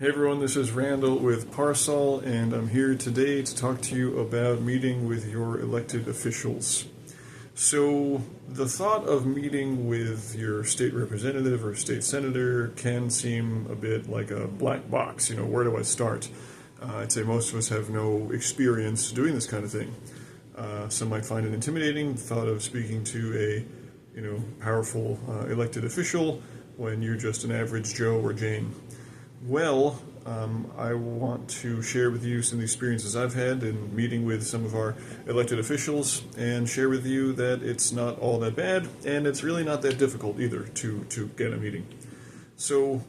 Hey everyone, this is Randall with PARSOL, and I'm here today to talk to you about meeting with your elected officials. So, the thought of meeting with your state representative or state senator can seem a bit like a black box. Where do I start? I'd say most of us have no experience doing this kind of thing. Some might find it intimidating, the thought of speaking to a powerful elected official when you're just an average Joe or Jane. Well, I want to share with you some of the experiences I've had in meeting with some of our elected officials and share with you that it's not all that bad and it's really not that difficult either to get a meeting. So,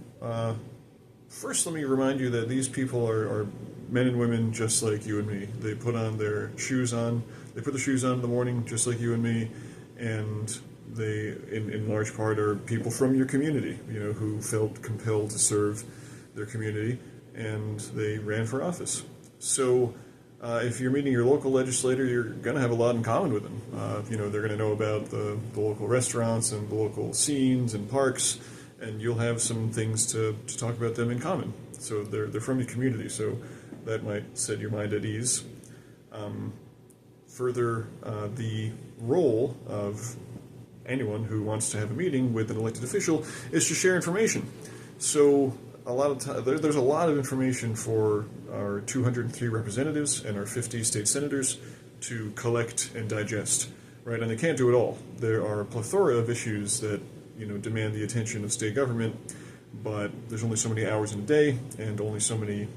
first let me remind you that these people are men and women just like you and me. They put their shoes on in the morning just like you and me, and they, in large part, are people from your community, who felt compelled to serve their community, and they ran for office. So if you're meeting your local legislator, you're going to have a lot in common with them. They're going to know about the local restaurants and the local scenes and parks, and you'll have some things to talk about them in common. So they're from your community, so that might set your mind at ease. Further, the role of anyone who wants to have a meeting with an elected official is to share information. So there's a lot of information for our 203 representatives and our 50 state senators to collect and digest, right? And they can't do it all. There are a plethora of issues that demand the attention of state government, but there's only so many hours in a day and only so many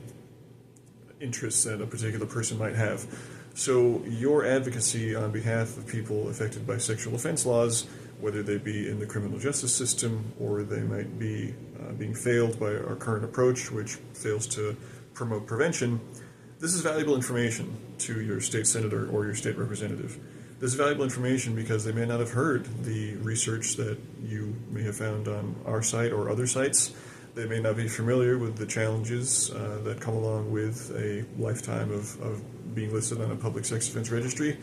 interests that a particular person might have. So your advocacy on behalf of people affected by sexual offense laws, whether they be in the criminal justice system or they might be being failed by our current approach, which fails to promote prevention, this is valuable information to your state senator or your state representative. This is valuable information because they may not have heard the research that you may have found on our site or other sites. They may not be familiar with the challenges that come along with a lifetime of being listed on a public sex offense registry.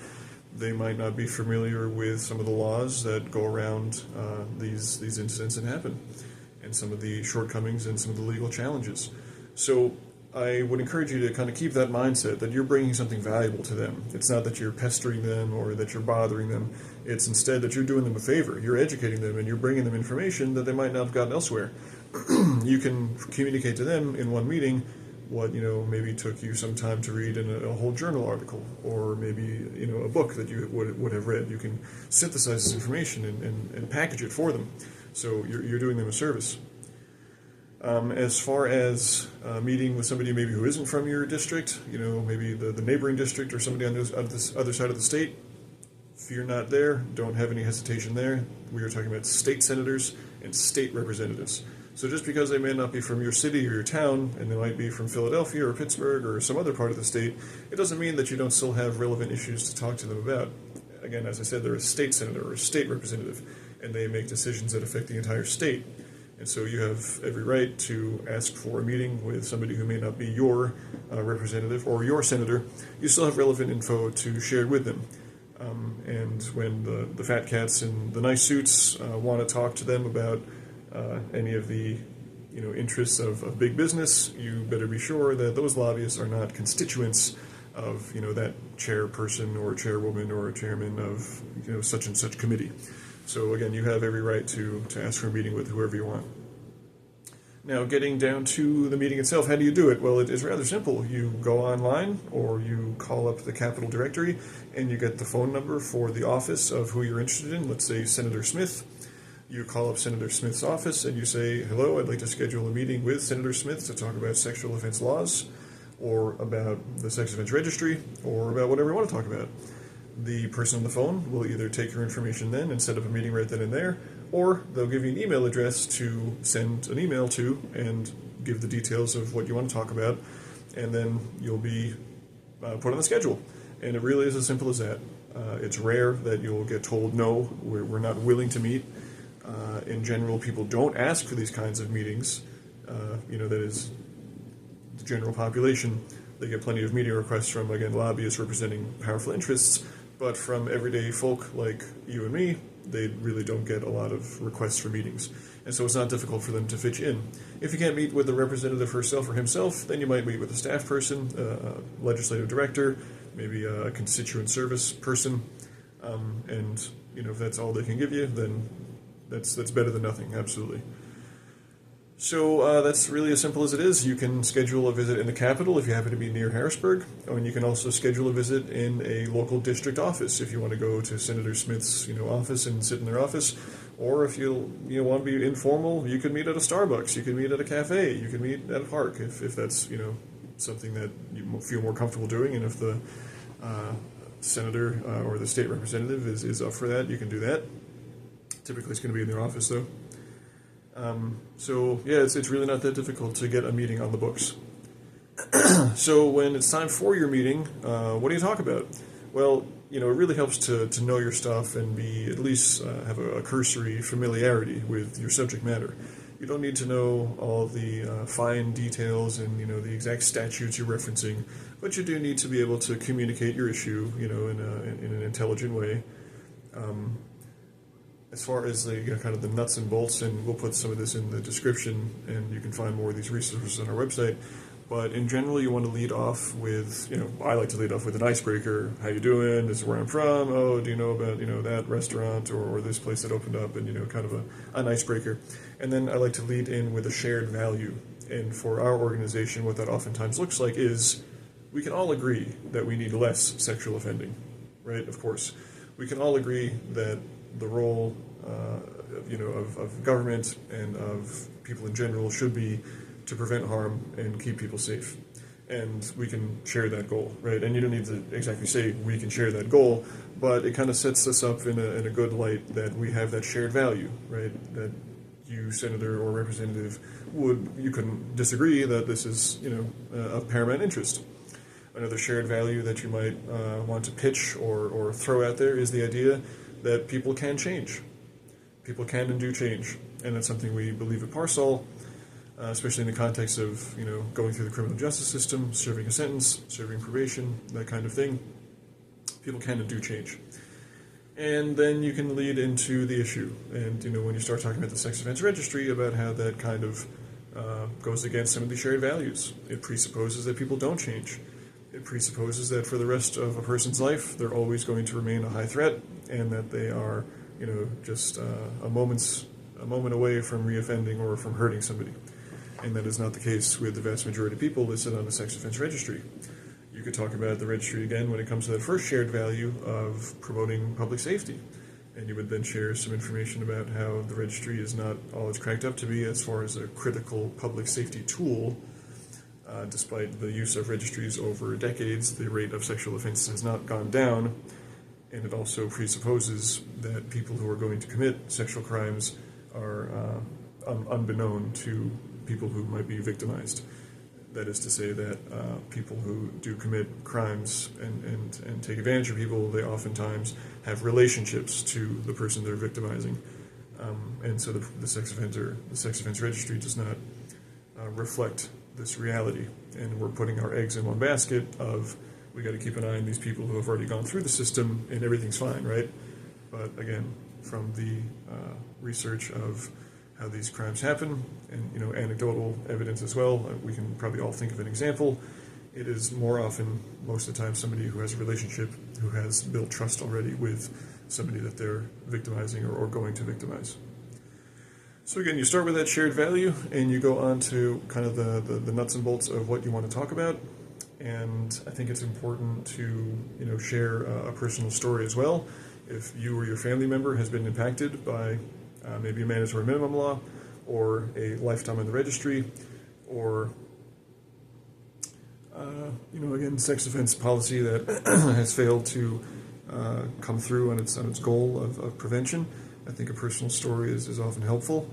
They might not be familiar with some of the laws that go around these incidents that happen, and some of the shortcomings and some of the legal challenges. So I would encourage you to kind of keep that mindset that you're bringing something valuable to them. It's not that you're pestering them or that you're bothering them. It's instead that you're doing them a favor. You're educating them and you're bringing them information that they might not have gotten elsewhere. You can communicate to them in one meeting what maybe took you some time to read in a whole journal article, or maybe a book that you would have read. You can synthesize this information and package it for them, so you're doing them a service. As far as meeting with somebody maybe who isn't from your district, maybe the neighboring district or somebody on this other side of the state, fear not there. Don't have any hesitation there. We are talking about state senators and state representatives. So just because they may not be from your city or your town, and they might be from Philadelphia or Pittsburgh or some other part of the state, it doesn't mean that you don't still have relevant issues to talk to them about. Again, as I said, they're a state senator or a state representative, and they make decisions that affect the entire state. And so you have every right to ask for a meeting with somebody who may not be your representative or your senator. You still have relevant info to share with them. And when the fat cats in the nice suits want to talk to them about any of the interests of big business, you better be sure that those lobbyists are not constituents of that chairperson or chairwoman or chairman of such and such committee. So again, you have every right to ask for a meeting with whoever you want. Now, getting down to the meeting itself, how do you do it? Well, it is rather simple. You go online or you call up the Capitol directory and you get the phone number for the office of who you're interested in, let's say Senator Smith. You call up Senator Smith's office and you say, hello, I'd like to schedule a meeting with Senator Smith to talk about sexual offense laws or about the Sex Offender Registry or about whatever you want to talk about. The person on the phone will either take your information then and set up a meeting right then and there, or they'll give you an email address to send an email to and give the details of what you want to talk about, and then you'll be put on the schedule. And it really is as simple as that. It's rare that you'll get told, no, we're not willing to meet. In general, people don't ask for these kinds of meetings. That is the general population. They get plenty of meeting requests from, again, lobbyists representing powerful interests, But from everyday folk like you and me, they really don't get a lot of requests for meetings. And so it's not difficult for them to fit in. If you can't meet with the representative herself or himself, then you might meet with a staff person, a legislative director, maybe a constituent service person. And if that's all they can give you, then that's better than nothing, absolutely. So that's really as simple as it is. You can schedule a visit in the Capitol if you happen to be near Harrisburg, and you can also schedule a visit in a local district office if you want to go to Senator Smith's office and sit in their office. Or if you want to be informal, you can meet at a Starbucks, you can meet at a cafe, you can meet at a park if that's something that you feel more comfortable doing, and if the senator or the state representative is up for that, you can do that. Typically, it's going to be in their office though. So yeah, it's really not that difficult to get a meeting on the books. So when it's time for your meeting, what do you talk about? Well, it really helps to know your stuff and be at least have a cursory familiarity with your subject matter. You don't need to know all the fine details and the exact statutes you're referencing, but you do need to be able to communicate your issue, in an intelligent way. As far as the kind of the nuts and bolts, and we'll put some of this in the description, and you can find more of these resources on our website. But in general, you want to lead off with, I like to lead off with an icebreaker. How you doing? This is where I'm from. Oh, do you know about, that restaurant or this place that opened up? And, kind of an icebreaker. And then I like to lead in with a shared value. And for our organization, what that oftentimes looks like is we can all agree that we need less sexual offending, right? Of course. We can all agree that the role, of government and of people in general should be to prevent harm and keep people safe. And we can share that goal, right? And you don't need to exactly say we can share that goal, but it kind of sets us up in a good light that we have that shared value, right? That you, senator or representative, you couldn't disagree that this is, of paramount interest. Another shared value that you might want to pitch or throw out there is the idea that people can change. People can and do change. And that's something we believe at PARSOL, especially in the context of, going through the criminal justice system, serving a sentence, serving probation, that kind of thing. People can and do change. And then you can lead into the issue. And, when you start talking about the Sex Offender Registry, about how that kind of goes against some of the shared values. It presupposes that people don't change. It presupposes that for the rest of a person's life, they're always going to remain a high threat, and that they are, just a moment away from reoffending or from hurting somebody. And that is not the case with the vast majority of people listed on the Sex Offender Registry. You could talk about the registry again when it comes to that first shared value of promoting public safety. And you would then share some information about how the registry is not all it's cracked up to be as far as a critical public safety tool. Despite the use of registries over decades, the rate of sexual offenses has not gone down, and it also presupposes that people who are going to commit sexual crimes are unbeknown to people who might be victimized. That is to say that people who do commit crimes and take advantage of people, they oftentimes have relationships to the person they're victimizing. And so the Sex Offender Registry does not reflect this reality, and we're putting our eggs in one basket of we got to keep an eye on these people who have already gone through the system and everything's fine, right? But again, from the research of how these crimes happen and anecdotal evidence as well, we can probably all think of an example. It is more often, most of the time, somebody who has a relationship, who has built trust already with somebody that they're victimizing or going to victimize. So again, you start with that shared value, and you go on to kind of the nuts and bolts of what you want to talk about. And I think it's important to share a personal story as well. If you or your family member has been impacted by maybe a mandatory minimum law, or a lifetime on the registry, or again, sex offense policy that has failed to come through on its goal of prevention, I think a personal story is often helpful.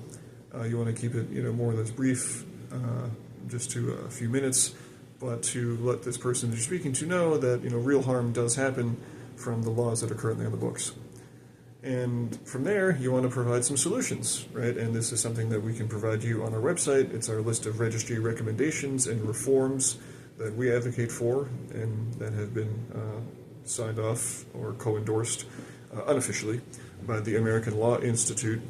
You want to keep it, more or less brief, just to a few minutes, but to let this person that you're speaking to know that, real harm does happen from the laws that are currently on the books. And from there, you want to provide some solutions, right? And this is something that we can provide you on our website. It's our list of registry recommendations and reforms that we advocate for and that have been signed off or co-endorsed unofficially by the American Law Institute,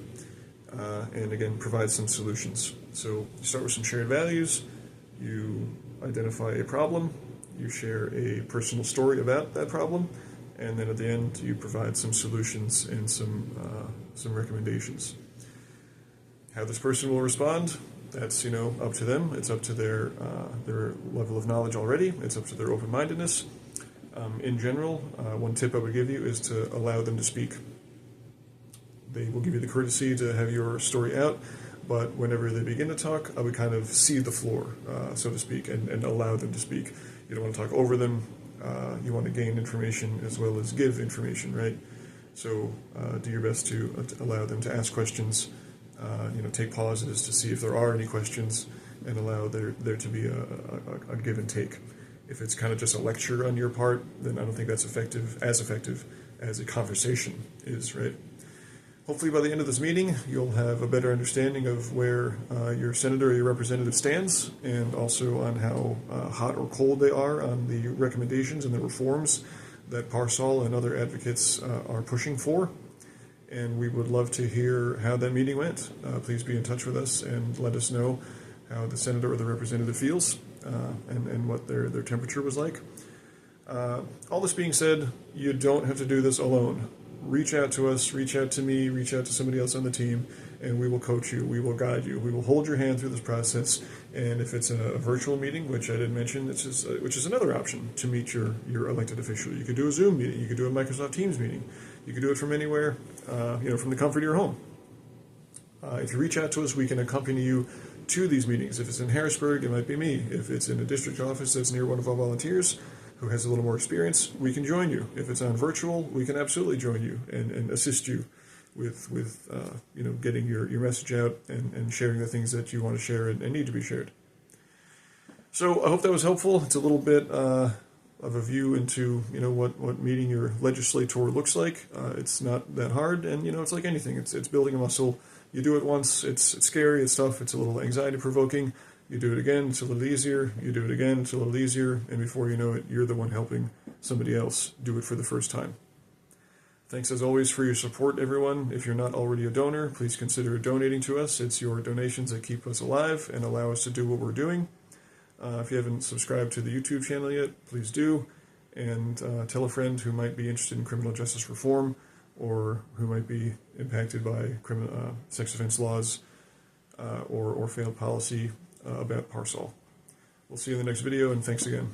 and again provide some solutions. So you start with some shared values, you identify a problem, you share a personal story about that problem, and then at the end you provide some solutions and some recommendations. How this person will respond, that's up to them. It's up to their level of knowledge already. It's up to their open-mindedness. In general, one tip I would give you is to allow them to speak. They will give you the courtesy to have your story out, but whenever they begin to talk, I would kind of cede the floor, so to speak, and allow them to speak. You don't want to talk over them. You want to gain information as well as give information, right? So do your best to allow them to ask questions. Take pauses to see if there are any questions, and allow there to be a give and take. If it's kind of just a lecture on your part, then I don't think that's effective as a conversation is, right? Hopefully by the end of this meeting, you'll have a better understanding of where your senator or your representative stands, and also on how hot or cold they are on the recommendations and the reforms that PARSOL and other advocates are pushing for. And we would love to hear how that meeting went. Please be in touch with us and let us know how the senator or the representative feels, and what their temperature was like. All this being said, you don't have to do this alone. Reach out to us, reach out to me, reach out to somebody else on the team, and we will coach you, we will guide you, we will hold your hand through this process. And if it's a virtual meeting, which I didn't mention, which is another option to meet your elected official. You could do a Zoom meeting, you could do a Microsoft Teams meeting, you could do it from anywhere, from the comfort of your home. If you reach out to us, we can accompany you to these meetings. If it's in Harrisburg, it might be me. If it's in a district office that's near one of our volunteers who has a little more experience, we can join you. If it's on virtual, we can absolutely join you and assist you with getting your message out and sharing the things that you want to share and need to be shared. So I hope that was helpful. It's a little bit of a view into what meeting your legislator looks like. It's not that hard, and it's like anything. It's building a muscle. You do it once, it's scary, it's tough, it's a little anxiety provoking. You do it again, it's a little easier. You do it again, it's a little easier, and before you know it, you're the one helping somebody else do it for the first time. Thanks as always for your support, everyone. If you're not already a donor, please consider donating to us. It's your donations that keep us alive and allow us to do what we're doing. If you haven't subscribed to the YouTube channel yet, please do, and tell a friend who might be interested in criminal justice reform, or who might be impacted by sex offense laws or failed policy about PARSOL. We'll see you in the next video, and thanks again.